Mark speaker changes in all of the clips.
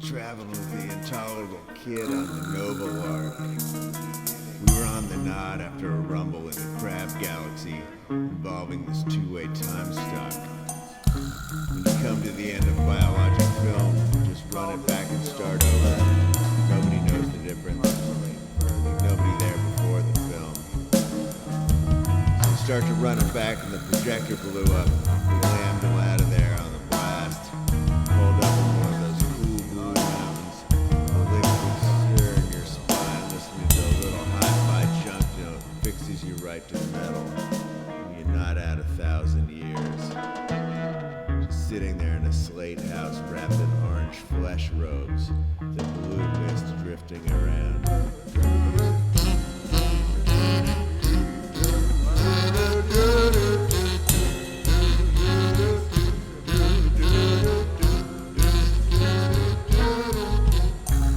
Speaker 1: Traveling with the intolerable kid on the Nova Lark. We were on the nod after a rumble in the Crab Galaxy involving this two-way time stock. When you come to the end of biologic film, just run it back and start over. Nobody knows the difference. Nobody there before the film. So we start to run it back and the projector blew up. We lammed him out of there on the blast. Pulled up in one of those cool blue mountains. The liquid stir in your spine, listening to a little hi-fi junk note fixes you right to the metal. And you're not out 1,000 years. Just sitting there in a slate house wrapped in orange flesh robes, the blue mist drifting around.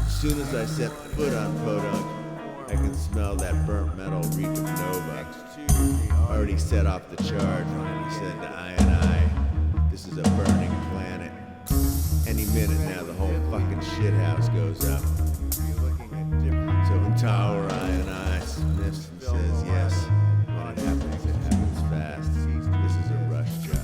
Speaker 1: As soon as I set foot on Podunk, I can smell that burnt metal reek of Nova. Already set off the charge when he said to I, this is a burning planet. Any minute now the whole fucking shithouse goes up. So in Tower I sniffs and says yes. When it happens fast. This is a rush job.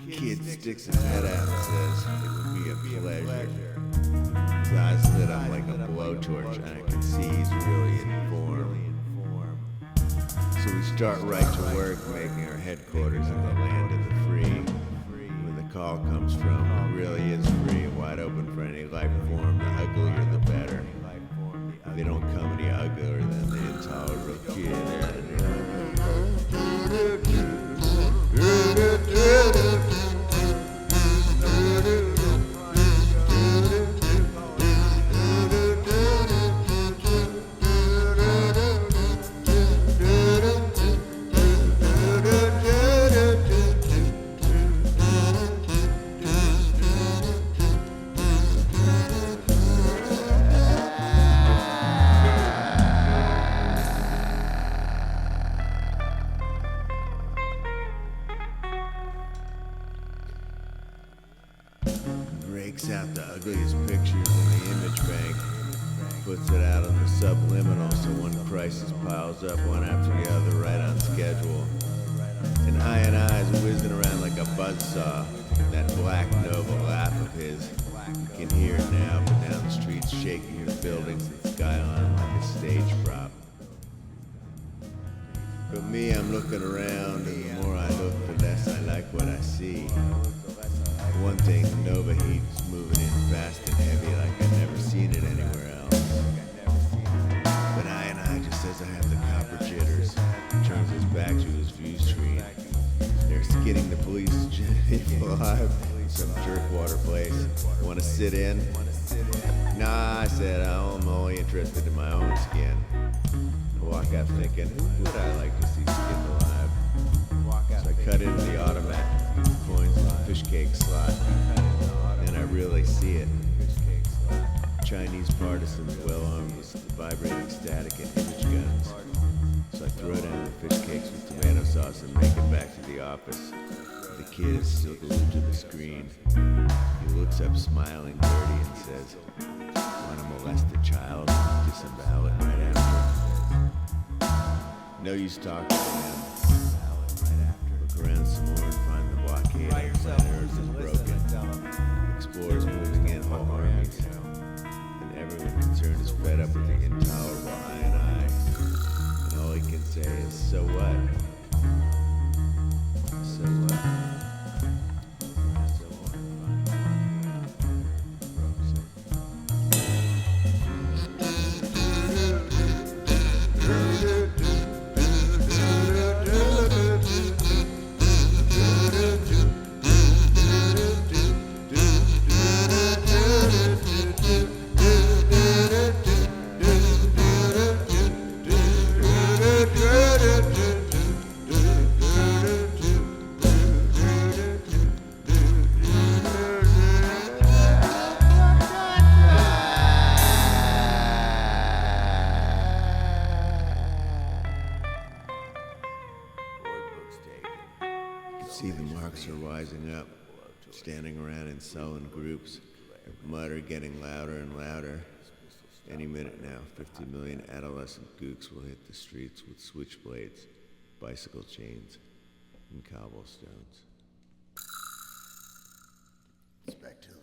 Speaker 1: Kid sticks his head out and says, it would be a pleasure. His eyes lit up like a blowtorch and I can see he's really in form. So we start right to work making our headquarters in the land of the free. When the call comes from, it really is free and wide open for any life form, the uglier the better. They don't come any uglier than the intolerable kid. Breaks out the ugliest pictures in the image bank, puts it out on the subliminal so one crisis piles up one after the other right on schedule. And I is whizzing around like a buzzsaw. That black Nova laugh of his, you can hear it now, but down the streets shaking the buildings and skyline like a stage prop. But me, I'm looking around, and the more I look, the less I like what I see. One thing, the Nova heat is moving in fast and heavy like I've never seen it anywhere else. But I just says I have the copper jitters. Turns his back to his view screen. They're skinning the police alive in some jerkwater place. Want to sit in? Nah, I said, I'm only interested in my own skin. I walk out thinking, who would I like to see skinned alive? So I cut into the automat. Coins in the fish cake slot, and I really see it. Chinese partisans well armed with vibrating static and image guns. So I throw down the fish cakes with tomato sauce and make it back to the office. The kid is still glued to the screen. He looks up smiling dirty and says, want to molest a child? Disembowel it right after. No use talking to him. Look around some more and find the blockade on planet Earth is broken. Explorers moving in whole armies. And everyone concerned is fed up with the intolerable I. And all he can say is, so what? So what? So around in sullen groups, mutter getting louder and louder. Any minute now, 50 million adolescent gooks will hit the streets with switchblades, bicycle chains, and cobblestones.
Speaker 2: It's back to